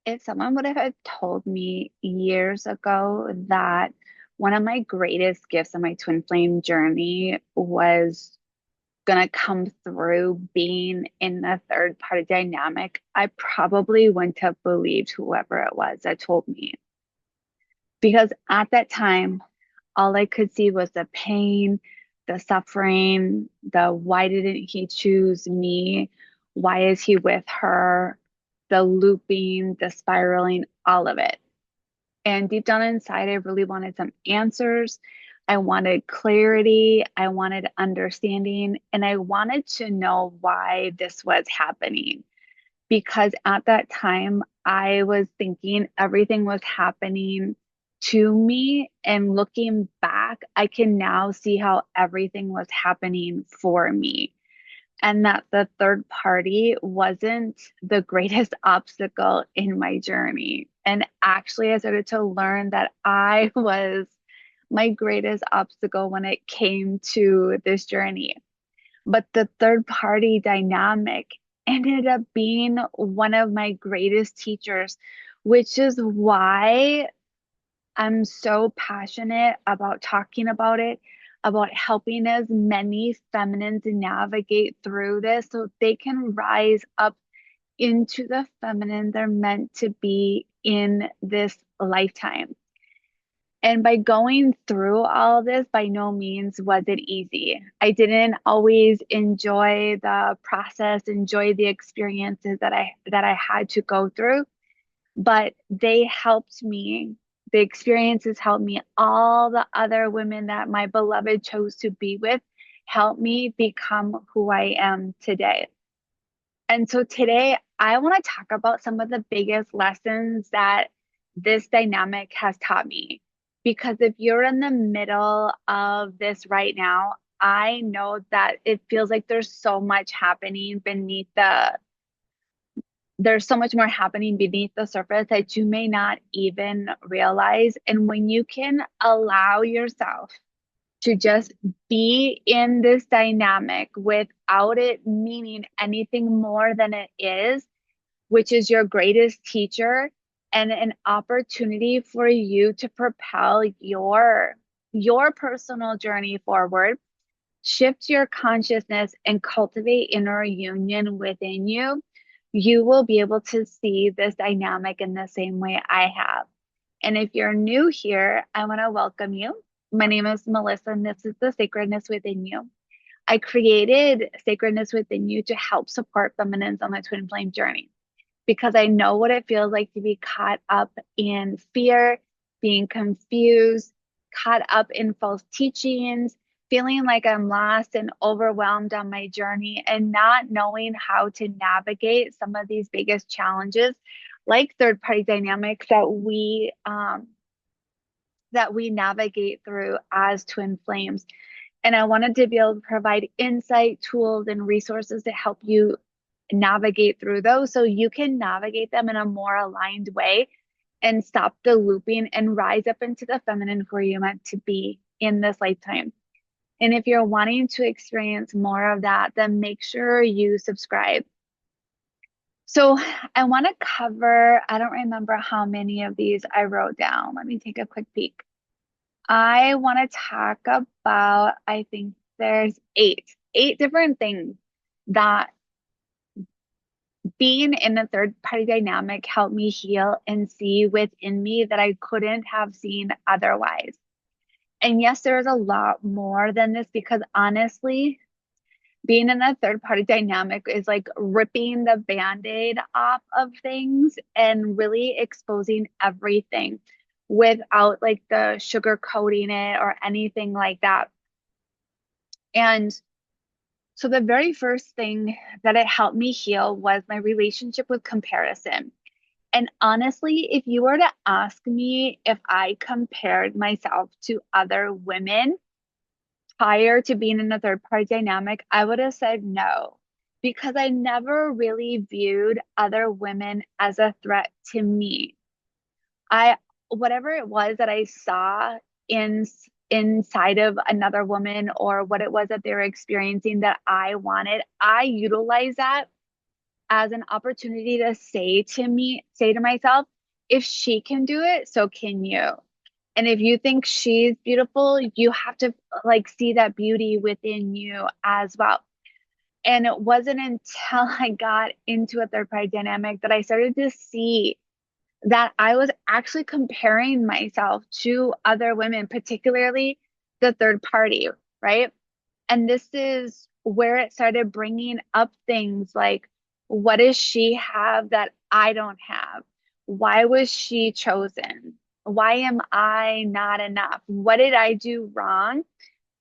If someone would have told me years ago that one of my greatest gifts in my twin flame journey was going to come through being in a third party dynamic, I probably wouldn't have believed whoever it was that told me. Because at that time, all I could see was the pain, the suffering, the why didn't he choose me? Why is he with her? The looping, the spiraling, all of it. And deep down inside, I really wanted some answers. I wanted clarity. I wanted understanding. And I wanted to know why this was happening. Because at that time, I was thinking everything was happening to me. And looking back, I can now see how everything was happening for me, and that the third party wasn't the greatest obstacle in my journey. And actually, I started to learn that I was my greatest obstacle when it came to this journey. But the third party dynamic ended up being one of my greatest teachers, which is why I'm so passionate about talking about it, about helping as many feminines navigate through this so they can rise up into the feminine they're meant to be in this lifetime. And by going through all of this, by no means was it easy. I didn't always enjoy the process, enjoy the experiences that I had to go through, but they helped me. The experiences helped me. All the other women that my beloved chose to be with helped me become who I am today. And so today, I want to talk about some of the biggest lessons that this dynamic has taught me. Because if you're in the middle of this right now, I know that it feels like there's so much more happening beneath the surface that you may not even realize. And when you can allow yourself to just be in this dynamic without it meaning anything more than it is, which is your greatest teacher and an opportunity for you to propel your personal journey forward, shift your consciousness and cultivate inner union within you, you will be able to see this dynamic in the same way I have. And if you're new here, I want to welcome you. My name is Melissa, and this is the Sacredness Within You. I created Sacredness Within You to help support feminines on the twin flame journey because I know what it feels like to be caught up in fear, being confused, caught up in false teachings, feeling like I'm lost and overwhelmed on my journey, and not knowing how to navigate some of these biggest challenges, like third party dynamics that we navigate through as twin flames. And I wanted to be able to provide insight, tools, and resources to help you navigate through those so you can navigate them in a more aligned way and stop the looping and rise up into the feminine who you're meant to be in this lifetime. And if you're wanting to experience more of that, then make sure you subscribe. So I want to cover, I don't remember how many of these I wrote down. Let me take a quick peek. I want to talk about, I think there's eight different things that being in a third party dynamic helped me heal and see within me that I couldn't have seen otherwise. And yes, there's a lot more than this because honestly, being in a third party dynamic is like ripping the band-aid off of things and really exposing everything without like the sugar coating it or anything like that. And so the very first thing that it helped me heal was my relationship with comparison. And honestly, if you were to ask me if I compared myself to other women prior to being in a third party dynamic, I would have said no, because I never really viewed other women as a threat to me. I, whatever it was that I saw in inside of another woman or what it was that they were experiencing that I wanted, I utilized that as an opportunity to say to myself, if she can do it, so can you. And if you think she's beautiful, you have to like see that beauty within you as well. And it wasn't until I got into a third party dynamic that I started to see that I was actually comparing myself to other women, particularly the third party, right? And this is where it started bringing up things like, what does she have that I don't have? Why was she chosen? Why am I not enough? What did I do wrong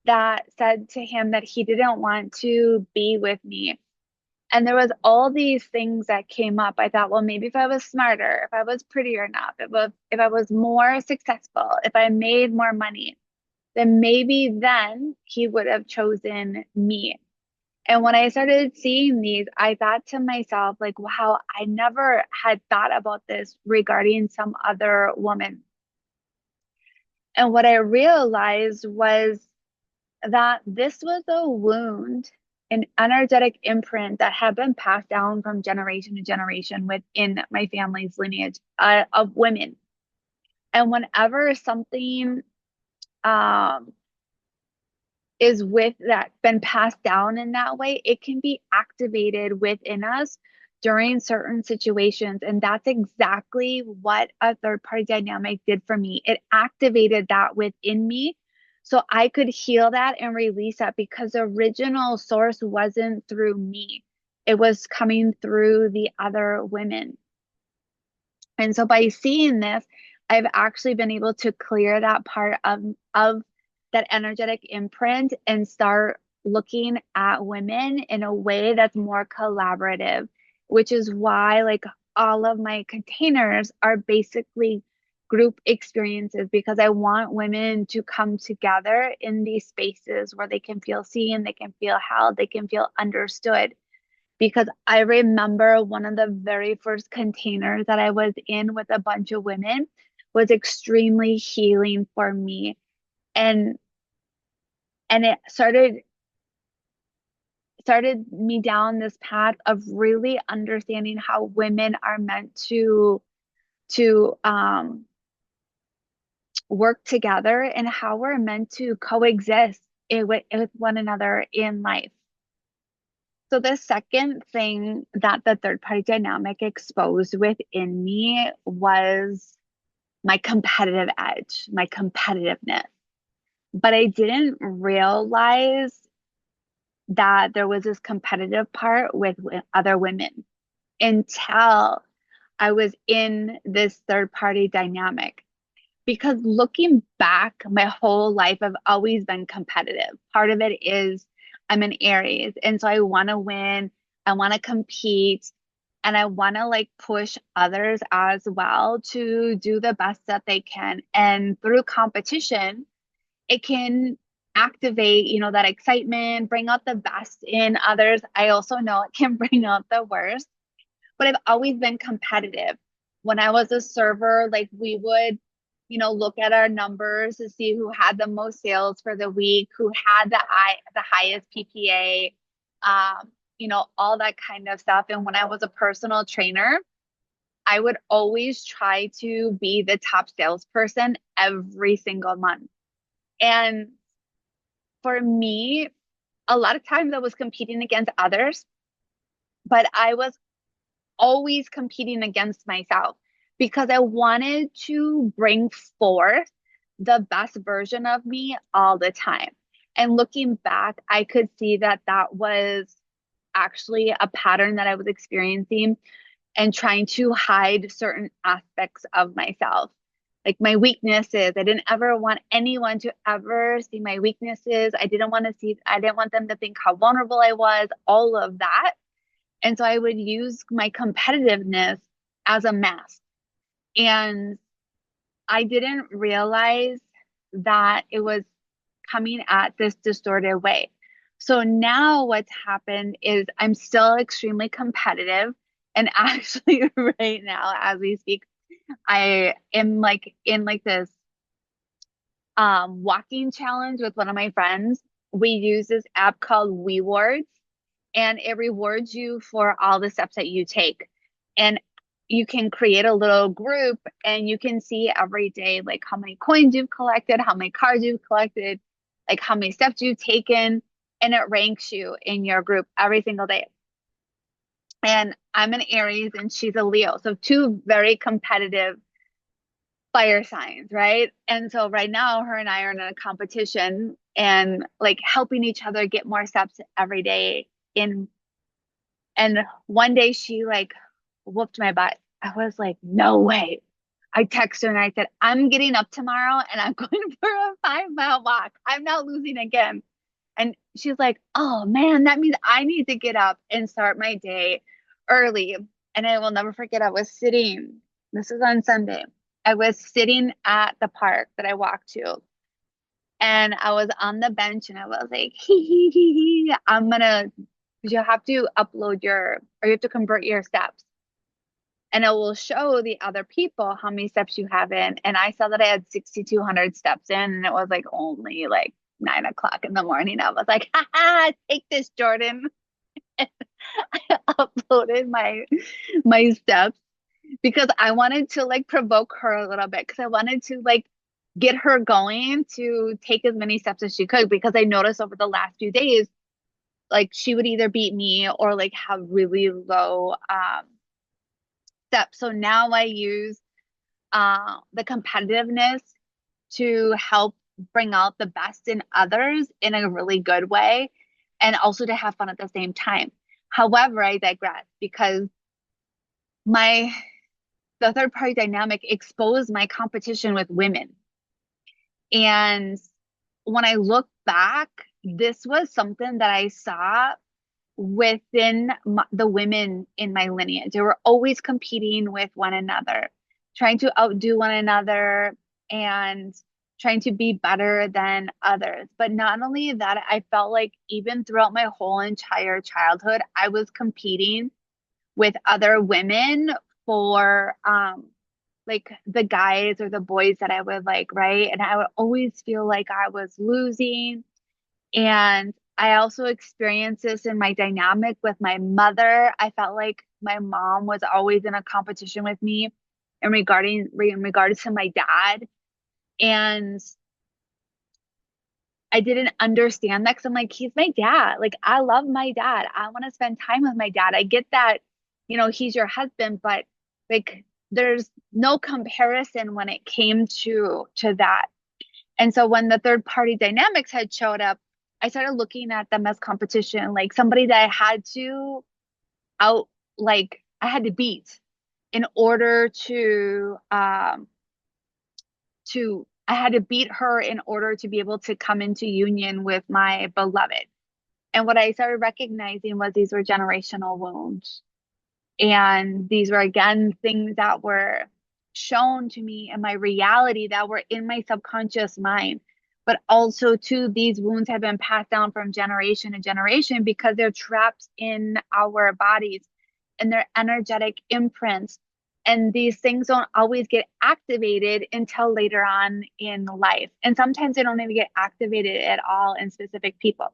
that said to him that he didn't want to be with me? And there was all these things that came up. I thought, well, maybe if I was smarter, if I was prettier enough, if I was more successful, if I made more money, then maybe then he would have chosen me. And when I started seeing these, I thought to myself, like, wow, I never had thought about this regarding some other woman. And what I realized was that this was a wound, an energetic imprint that had been passed down from generation to generation within my family's lineage of women. And whenever something um, is with that been passed down in that way, it can be activated within us during certain situations. And that's exactly what a third party dynamic did for me. It activated that within me so I could heal that and release that because the original source wasn't through me, it was coming through the other women. And so by seeing this, I've actually been able to clear that part of that energetic imprint and start looking at women in a way that's more collaborative, which is why like all of my containers are basically group experiences because I want women to come together in these spaces where they can feel seen, they can feel held, they can feel understood because I remember one of the very first containers that I was in with a bunch of women was extremely healing for me. And it started me down this path of really understanding how women are meant to work together and how we're meant to coexist with one another in life. So the second thing that the third party dynamic exposed within me was my competitive edge, my competitiveness. But I didn't realize that there was this competitive part with other women until I was in this third party dynamic. Because looking back, my whole life, I've always been competitive. Part of it is I'm an Aries, and so I want to win, I want to compete, and I want to like push others as well to do the best that they can. And through competition, it can activate, that excitement, bring out the best in others. I also know it can bring out the worst, but I've always been competitive. When I was a server, like we would, look at our numbers to see who had the most sales for the week, who had the highest PPA, all that kind of stuff. And when I was a personal trainer, I would always try to be the top salesperson every single month. And for me, a lot of times I was competing against others, but I was always competing against myself because I wanted to bring forth the best version of me all the time. And looking back, I could see that that was actually a pattern that I was experiencing and trying to hide certain aspects of myself. Like my weaknesses. I didn't ever want anyone to ever see my weaknesses. I didn't want them to think how vulnerable I was, all of that. And so I would use my competitiveness as a mask. And I didn't realize that it was coming at this distorted way. So now what's happened is I'm still extremely competitive. And actually, right now, as we speak, I am like in like this walking challenge with one of my friends. We use this app called WeWords and it rewards you for all the steps that you take. And you can create a little group and you can see every day like how many coins you've collected, how many cards you've collected, like how many steps you've taken, and it ranks you in your group every single day. And I'm an Aries and she's a Leo. So two very competitive fire signs, right? And so right now her and I are in a competition and like helping each other get more steps every day in. And one day she like whooped my butt. I was like, no way. I texted her and I said, I'm getting up tomorrow and I'm going for a 5 mile walk. I'm not losing again. And she's like, oh man, that means I need to get up and start my day early. And I will never forget, I was sitting, this was on Sunday. I was sitting at the park that I walked to, and I was on the bench and I was like, I'm gonna, you have to upload your, or you have to convert your steps. And it will show the other people how many steps you have in. And I saw that I had 6,200 steps in, and it was like only like 9 o'clock in the morning. I was like, ha, take this, Jordan. I uploaded my steps because I wanted to like provoke her a little bit because I wanted to like get her going to take as many steps as she could because I noticed over the last few days like she would either beat me or like have really low steps. So now I use the competitiveness to help bring out the best in others in a really good way and also to have fun at the same time. However, I digress because my the third party dynamic exposed my competition with women. And when I look back, this was something that I saw within the women in my lineage. They were always competing with one another, trying to outdo one another and trying to be better than others. But not only that, I felt like even throughout my whole entire childhood, I was competing with other women for like the guys or the boys that I would like, right? And I would always feel like I was losing. And I also experienced this in my dynamic with my mother. I felt like my mom was always in a competition with me in regards to my dad. And I didn't understand that because I'm like, he's my dad. Like, I love my dad. I want to spend time with my dad. I get that, he's your husband, but like, there's no comparison when it came to that. And so when the third party dynamics had showed up, I started looking at them as competition, like somebody that I had to out, like I had to beat in order to I had to beat her in order to be able to come into union with my beloved. And what I started recognizing was these were generational wounds. And these were, again, things that were shown to me in my reality that were in my subconscious mind. But also, too, these wounds have been passed down from generation to generation because they're trapped in our bodies and they're energetic imprints. And these things don't always get activated until later on in life. And sometimes they don't even get activated at all in specific people.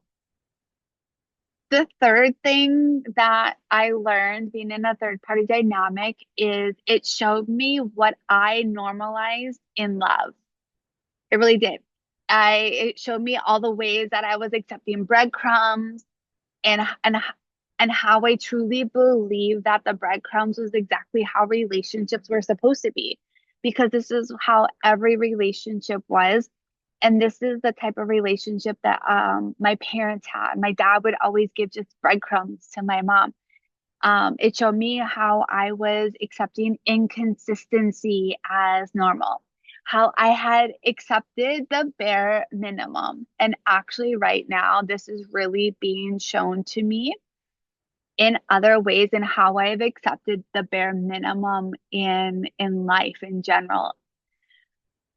The third thing that I learned being in a third party dynamic is it showed me what I normalized in love. It really did. It showed me all the ways that I was accepting breadcrumbs and how I truly believe that the breadcrumbs was exactly how relationships were supposed to be, because this is how every relationship was. And this is the type of relationship that my parents had. My dad would always give just breadcrumbs to my mom. It showed me how I was accepting inconsistency as normal, how I had accepted the bare minimum. And actually, right now, this is really being shown to me in other ways and how I've accepted the bare minimum in life in general.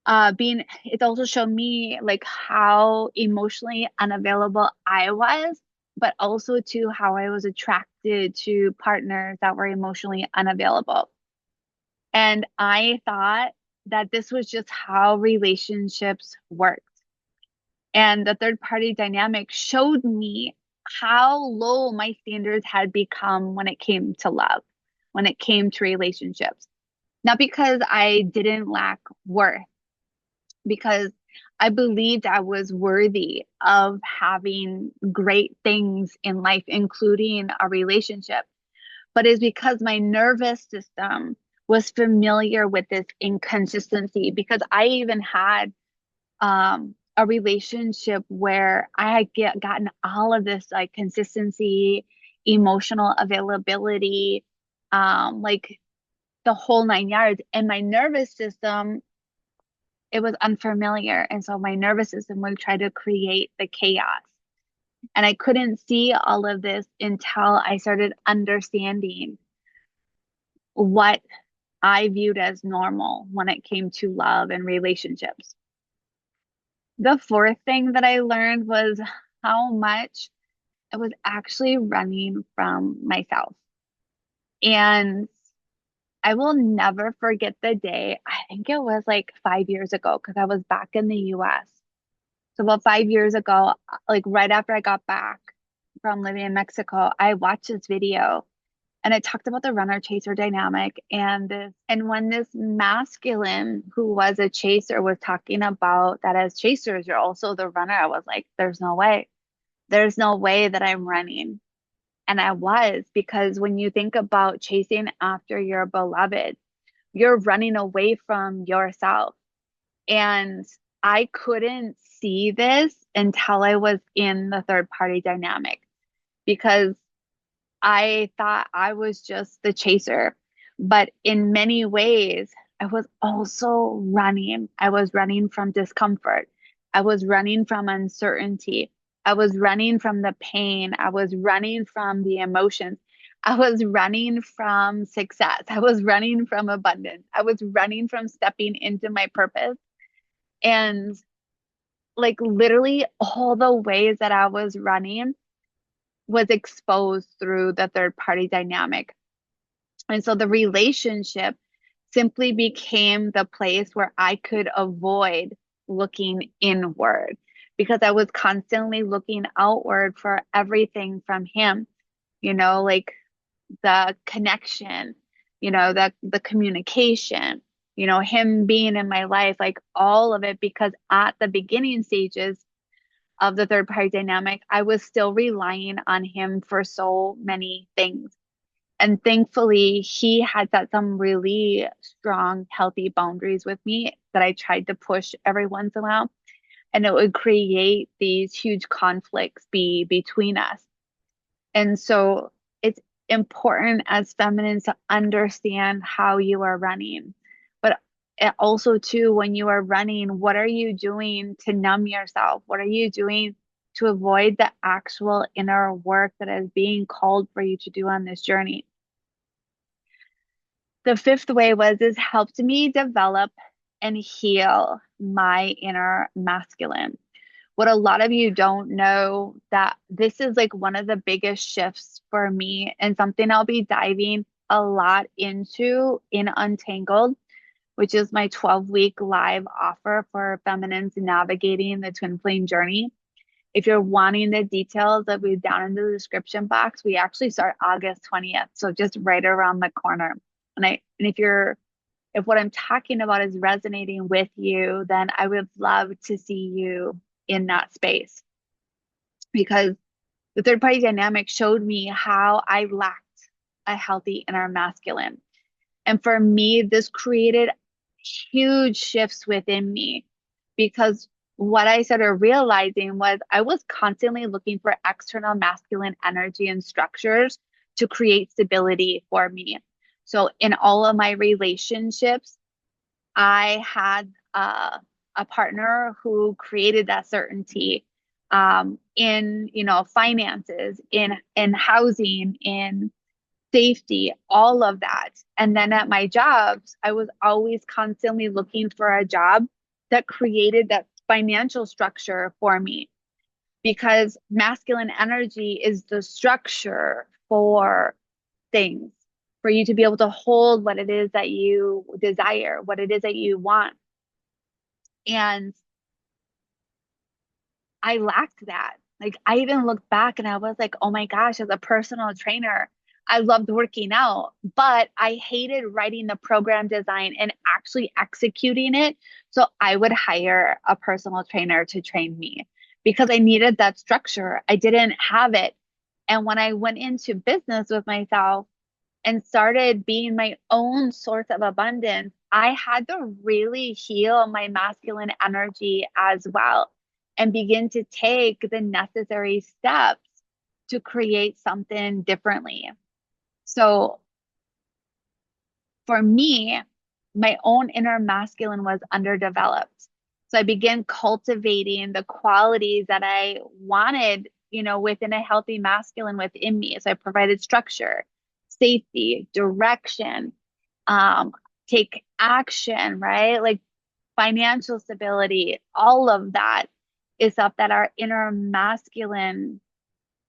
It's also shown me like how emotionally unavailable I was, but also to how I was attracted to partners that were emotionally unavailable. And I thought that this was just how relationships worked. And the third party dynamic showed me how low my standards had become when it came to love, when it came to relationships. Not because I didn't lack worth, because I believed I was worthy of having great things in life, including a relationship. But it's because my nervous system was familiar with this inconsistency, because I even had a relationship where I had gotten all of this like consistency, emotional availability, like the whole 9 yards. And my nervous system, it was unfamiliar. And so my nervous system would try to create the chaos. And I couldn't see all of this until I started understanding what I viewed as normal when it came to love and relationships. The fourth thing that I learned was how much I was actually running from myself. And I will never forget the day. I think it was like 5 years ago because I was back in the US. So about 5 years ago, like right after I got back from living in Mexico, I watched this video and it talked about the runner chaser dynamic, and when this masculine who was a chaser was talking about that as chasers, you're also the runner. I was like, there's no way. There's no way that I'm running. And I was, because when you think about chasing after your beloved, you're running away from yourself. And I couldn't see this until I was in the third party dynamic, because I thought I was just the chaser. But in many ways, I was also running. I was running from discomfort. I was running from uncertainty. I was running from the pain. I was running from the emotions. I was running from success. I was running from abundance. I was running from stepping into my purpose. And like literally all the ways that I was running was exposed through the third party dynamic. And so the relationship simply became the place where I could avoid looking inward, because I was constantly looking outward for everything from him, like the connection, the communication, him being in my life, like all of it, because at the beginning stages of the third party dynamic, I was still relying on him for so many things. And thankfully, he had set some really strong, healthy boundaries with me that I tried to push every once in a while. And it would create these huge conflicts between us. And so it's important as feminines to understand how you are running. But also, too, when you are running, what are you doing to numb yourself? What are you doing to avoid the actual inner work that is being called for you to do on this journey? The fifth way was this helped me develop and heal my inner masculine. What a lot of you don't know, that this is like one of the biggest shifts for me, and something I'll be diving a lot into in Untangled, which is my 12-week live offer for feminines navigating the twin flame journey. If you're wanting the details, I'll be down in the description box. We actually start August 20th, so just right around the corner. And if what I'm talking about is resonating with you, then I would love to see you in that space, because the third party dynamic showed me how I lacked a healthy inner masculine. And for me, this created huge shifts within me, because what I started realizing was I was constantly looking for external masculine energy and structures to create stability for me. So in all of my relationships, I had a partner who created that certainty, in finances, in housing, in safety, all of that. And then at my jobs, I was always constantly looking for a job that created that financial structure for me, because masculine energy is the structure for things, for you to be able to hold what it is that you desire, what it is that you want. And I lacked that. Like I even looked back and I was like, oh my gosh, as a personal trainer, I loved working out, but I hated writing the program design and actually executing it. So I would hire a personal trainer to train me because I needed that structure. I didn't have it. And when I went into business with myself, and started being my own source of abundance, I had to really heal my masculine energy as well and begin to take the necessary steps to create something differently. So for me, my own inner masculine was underdeveloped. So I began cultivating the qualities that I wanted, within a healthy masculine within me. So I provided structure, safety, direction, um, take action, right? Like financial stability, all of that is stuff that our inner masculine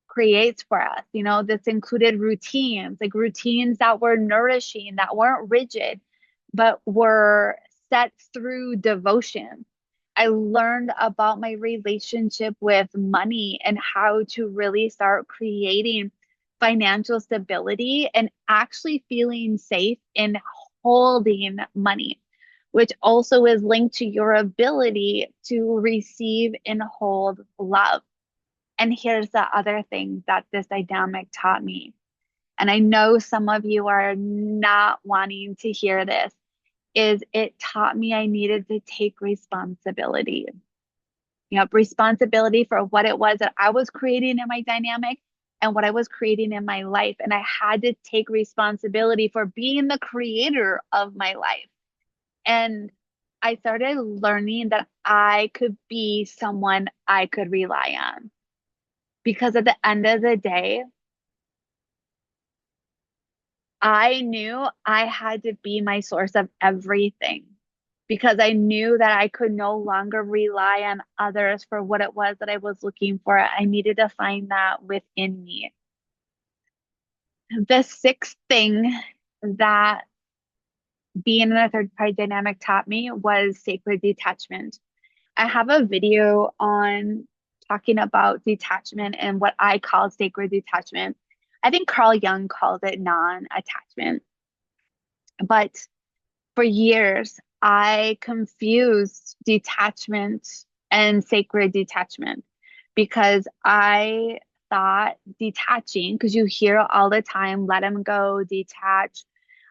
creates for us. This included routines, like routines that were nourishing, that weren't rigid, but were set through devotion. I learned about my relationship with money and how to really start creating financial stability and actually feeling safe in holding money, which also is linked to your ability to receive and hold love. And here's the other thing that this dynamic taught me. And I know some of you are not wanting to hear this, is it taught me I needed to take responsibility. Responsibility for what it was that I was creating in my dynamic and what I was creating in my life. And I had to take responsibility for being the creator of my life. And I started learning that I could be someone I could rely on. Because at the end of the day, I knew I had to be my source of everything because I knew that I could no longer rely on others for what it was that I was looking for. I needed to find that within me. The sixth thing that being in a third party dynamic taught me was sacred detachment. I have a video on talking about detachment and what I call sacred detachment. I think Carl Jung called it non attachment. But for years, I confused detachment and sacred detachment because I thought detaching, because you hear all the time, let him go, detach.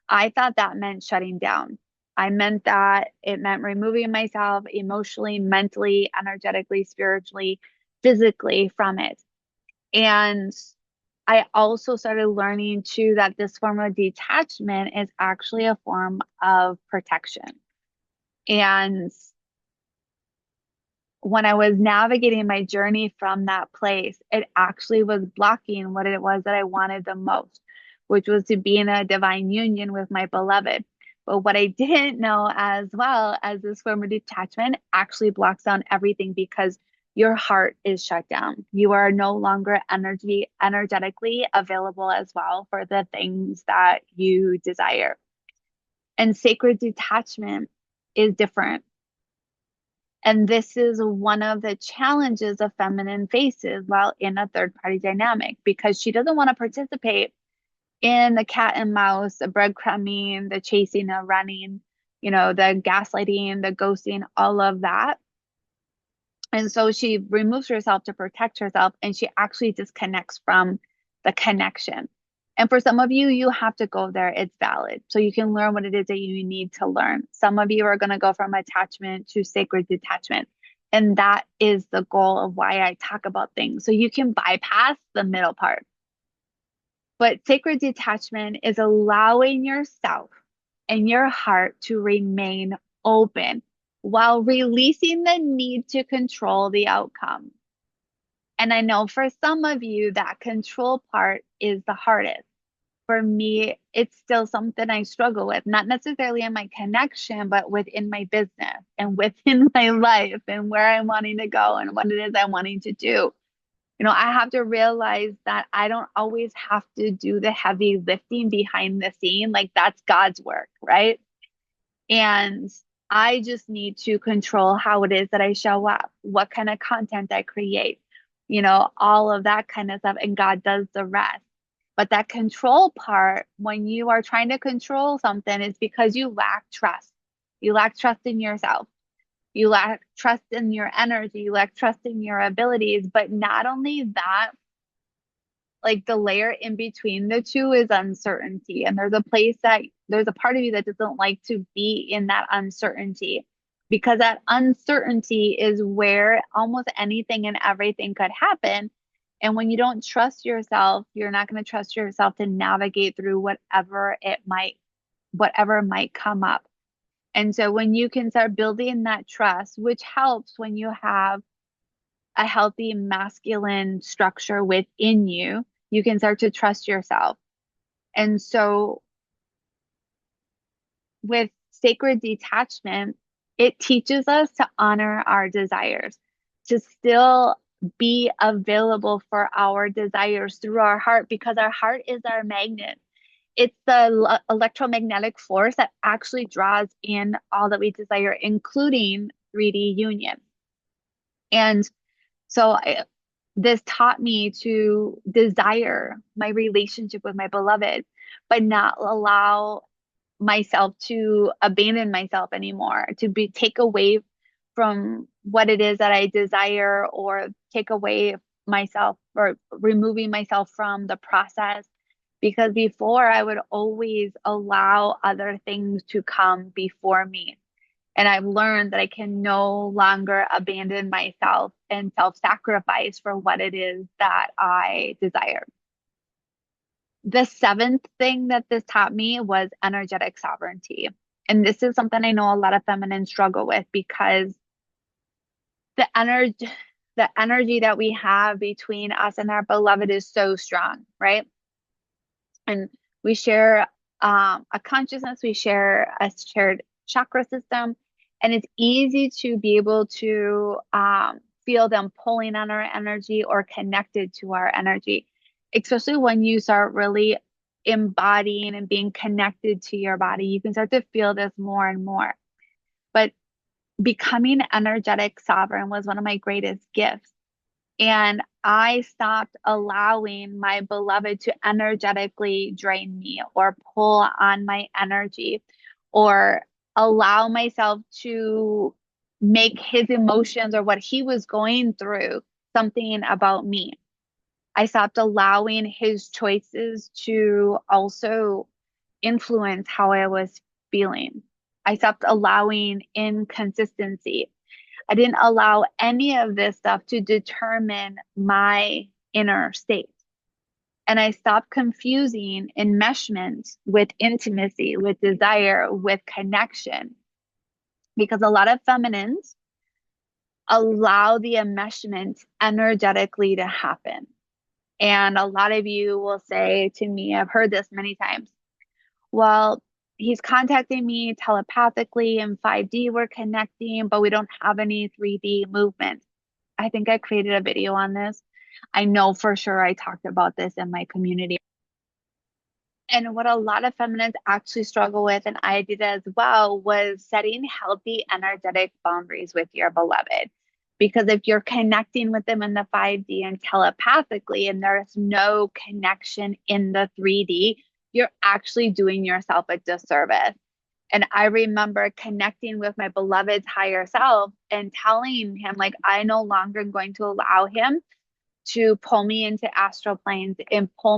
I thought that meant shutting down. I meant that it meant removing myself emotionally, mentally, energetically, spiritually, physically from it. And I also started learning too that this form of detachment is actually a form of protection. And when I was navigating my journey from that place, it actually was blocking what it was that I wanted the most, which was to be in a divine union with my beloved. But what I didn't know as well as this form of detachment actually blocks down everything because your heart is shut down. You are no longer energetically available as well for the things that you desire. And sacred detachment is different, and this is one of the challenges a feminine faces while in a third party dynamic because she doesn't want to participate in the cat and mouse, the breadcrumbing, the chasing, the running, the gaslighting, the ghosting, all of that. And so she removes herself to protect herself and she actually disconnects from the connection. And for some of you, you have to go there. It's valid. So you can learn what it is that you need to learn. Some of you are going to go from attachment to sacred detachment. And that is the goal of why I talk about things. So you can bypass the middle part. But sacred detachment is allowing yourself and your heart to remain open while releasing the need to control the outcome. And I know for some of you, that control part is the hardest. For me, it's still something I struggle with, not necessarily in my connection, but within my business and within my life and where I'm wanting to go and what it is I'm wanting to do. I have to realize that I don't always have to do the heavy lifting behind the scene. Like that's God's work, right? And I just need to control how it is that I show up, what kind of content I create, all of that kind of stuff, and God does the rest. But that control part, when you are trying to control something, is because you lack trust. You lack trust in yourself. You lack trust in your energy. You lack trust in your abilities. But not only that, like the layer in between the two is uncertainty. And there's a part of you that doesn't like to be in that uncertainty, because that uncertainty is where almost anything and everything could happen. And when you don't trust yourself, you're not going to trust yourself to navigate through whatever might come up. And so when you can start building that trust, which helps when you have a healthy masculine structure within you, you can start to trust yourself. And so with sacred detachment, it teaches us to honor our desires, to still be available for our desires through our heart, because our heart is our magnet. It's the electromagnetic force that actually draws in all that we desire, including 3D union. And so this taught me to desire my relationship with my beloved, but not allow myself to abandon myself anymore, to be take away from what it is that I desire, or take away myself, or removing myself from the process. Because before, I would always allow other things to come before me. And I've learned that I can no longer abandon myself and self-sacrifice for what it is that I desire. The seventh thing that this taught me was energetic sovereignty. And this is something I know a lot of feminines struggle with, because the energy the energy that we have between us and our beloved is so strong, right? And we share a consciousness, we share a shared chakra system, and it's easy to be able to feel them pulling on our energy or connected to our energy, especially when you start really embodying and being connected to your body. You can start to feel this more and more. But becoming energetic sovereign was one of my greatest gifts. And I stopped allowing my beloved to energetically drain me or pull on my energy, or allow myself to make his emotions or what he was going through something about me. I stopped allowing his choices to also influence how I was feeling. I stopped allowing inconsistency. I didn't allow any of this stuff to determine my inner state. And I stopped confusing enmeshment with intimacy, with desire, with connection. Because a lot of feminines allow the enmeshment energetically to happen. And a lot of you will say to me, I've heard this many times, well, he's contacting me telepathically, in 5D we're connecting, but we don't have any 3D movement. I think I created a video on this. I know for sure I talked about this in my community. And what a lot of feminists actually struggle with, and I did as well, was setting healthy energetic boundaries with your beloved. Because if you're connecting with them in the 5D and telepathically, and there's no connection in the 3D, you're actually doing yourself a disservice. And I remember connecting with my beloved's higher self and telling him, like, I no longer am going to allow him to pull me into astral planes and pull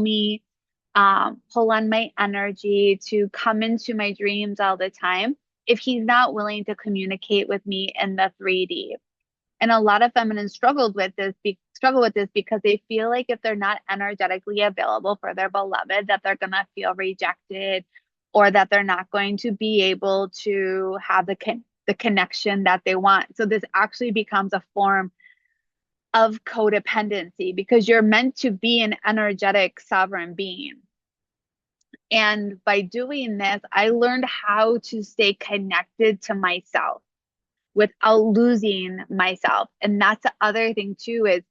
on my energy, to come into my dreams all the time, if he's not willing to communicate with me in the 3D. And a lot of feminines struggle with this because they feel like if they're not energetically available for their beloved, that they're gonna feel rejected, or that they're not going to be able to have the connection that they want. So this actually becomes a form of codependency, because you're meant to be an energetic sovereign being. And by doing this, I learned how to stay connected to myself without losing myself. And that's the other thing too, is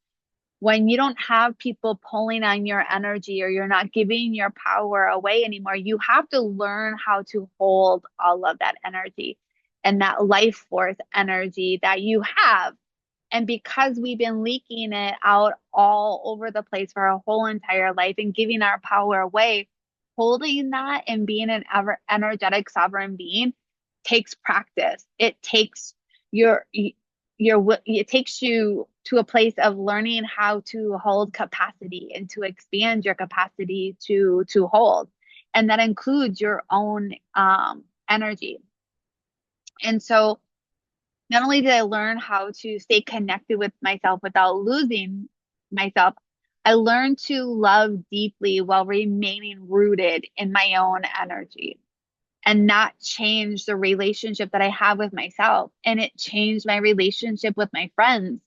when you don't have people pulling on your energy, or you're not giving your power away anymore, you have to learn how to hold all of that energy and that life force energy that you have. And because we've been leaking it out all over the place for our whole entire life and giving our power away, holding that and being an ever energetic sovereign being takes practice. It takes your it takes you to a place of learning how to hold capacity and to expand your capacity to hold. And that includes your own energy. And so not only did I learn how to stay connected with myself without losing myself, I learned to love deeply while remaining rooted in my own energy and not change the relationship that I have with myself. And it changed my relationship with my friends.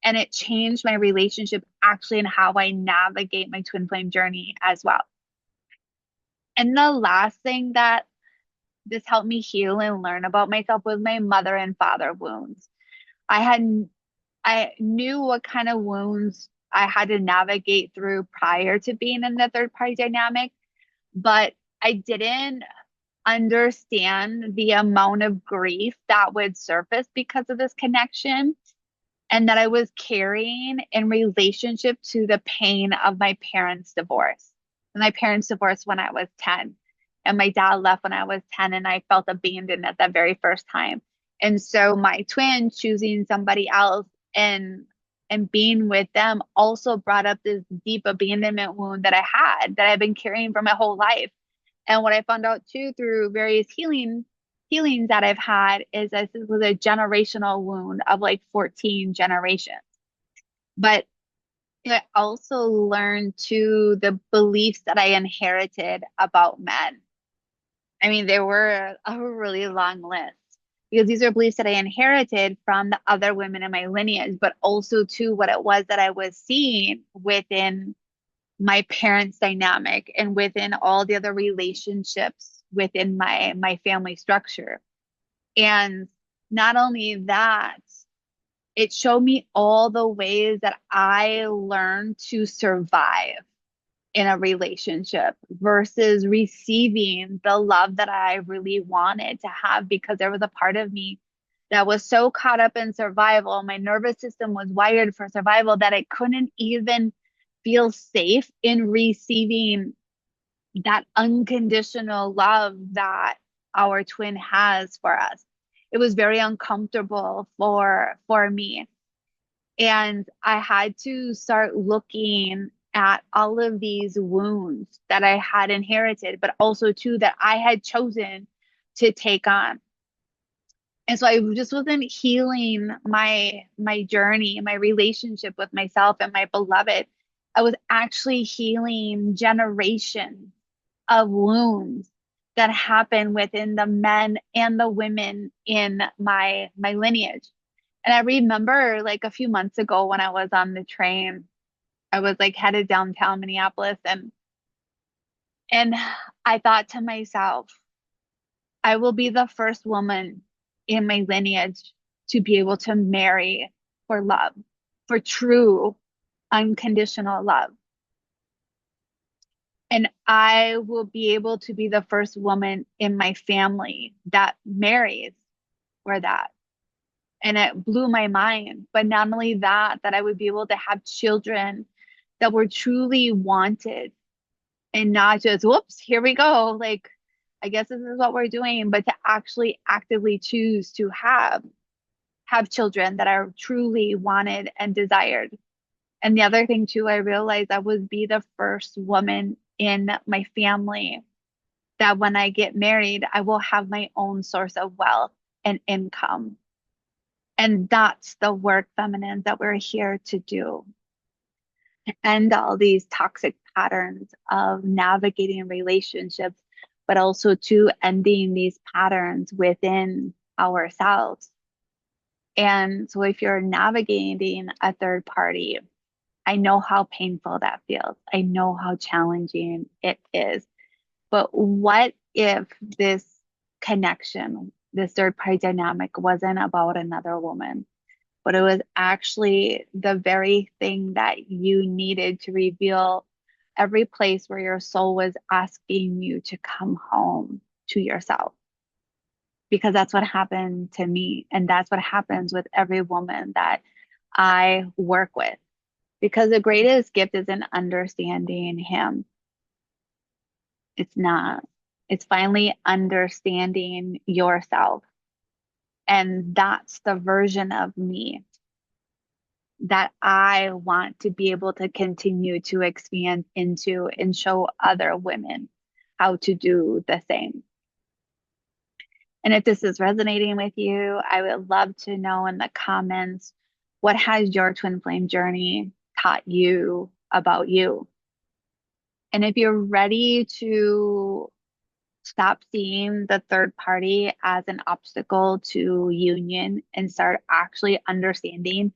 And it changed my relationship actually in how I navigate my twin flame journey as well. And the last thing that this helped me heal and learn about myself was my mother and father wounds. I had I knew what kind of wounds I had to navigate through prior to being in the third party dynamic, but I didn't understand the amount of grief that would surface because of this connection and that I was carrying in relationship to the pain of my parents' divorce. My parents divorced when I was 10, and my dad left when I was 10, and I felt abandoned at that very first time. And so my twin choosing somebody else and being with them also brought up this deep abandonment wound that I had that I've been carrying for my whole life. And what I found out too through various healings that I've had is this was a generational wound of like 14 generations. But I also learned to the beliefs that I inherited about men. I mean, there were a really long list because these are beliefs that I inherited from the other women in my lineage, but also to what it was that I was seeing within my parents' dynamic and within all the other relationships within my family structure. And not only that, it showed me all the ways that I learned to survive in a relationship versus receiving the love that I really wanted to have because there was a part of me that was so caught up in survival. My nervous system was wired for survival that I couldn't even feel safe in receiving that unconditional love that our twin has for us. It was very uncomfortable for me. And I had to start looking at all of these wounds that I had inherited, but also too that I had chosen to take on. And so I just wasn't healing my journey, my relationship with myself and my beloved. I was actually healing generations of wounds that happen within the men and the women in my lineage. And I remember like a few months ago when I was on the train, I was like headed downtown Minneapolis and I thought to myself, I will be the first woman in my lineage to be able to marry for love, for true unconditional love. And I will be able to be the first woman in my family that marries for that. And it blew my mind. But not only that, that I would be able to have children that were truly wanted and not just, whoops, here we go. Like, I guess this is what we're doing, but to actually actively choose to have children that are truly wanted and desired. And the other thing too, I realized I would be the first woman in my family that when I get married, I will have my own source of wealth and income. And that's the work, feminine, that we're here to do. To end all these toxic patterns of navigating relationships, but also to ending these patterns within ourselves. And so if you're navigating a third party, I know how painful that feels. I know how challenging it is. But what if this connection, this third party dynamic wasn't about another woman, but it was actually the very thing that you needed to reveal every place where your soul was asking you to come home to yourself? Because that's what happened to me. And that's what happens with every woman that I work with, because the greatest gift isn't understanding him. It's not. It's finally understanding yourself. And that's the version of me that I want to be able to continue to expand into and show other women how to do the same. And if this is resonating with you, I would love to know in the comments, what has your twin flame journey taught you about you? And if you're ready to stop seeing the third party as an obstacle to union and start actually understanding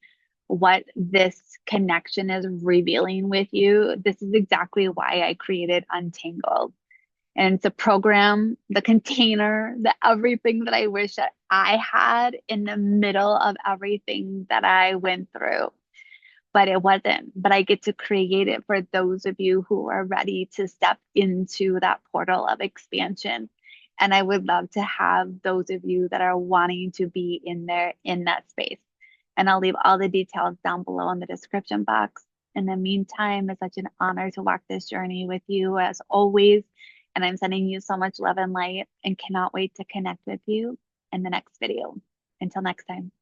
what this connection is revealing with you, this is exactly why I created Untangled. And it's a program, the container, the everything that I wish that I had in the middle of everything that I went through, but it wasn't. But I get to create it for those of you who are ready to step into that portal of expansion. And I would love to have those of you that are wanting to be in there in that space. And I'll leave all the details down below in the description box. In the meantime, it's such an honor to walk this journey with you as always. And I'm sending you so much love and light and cannot wait to connect with you in the next video. Until next time.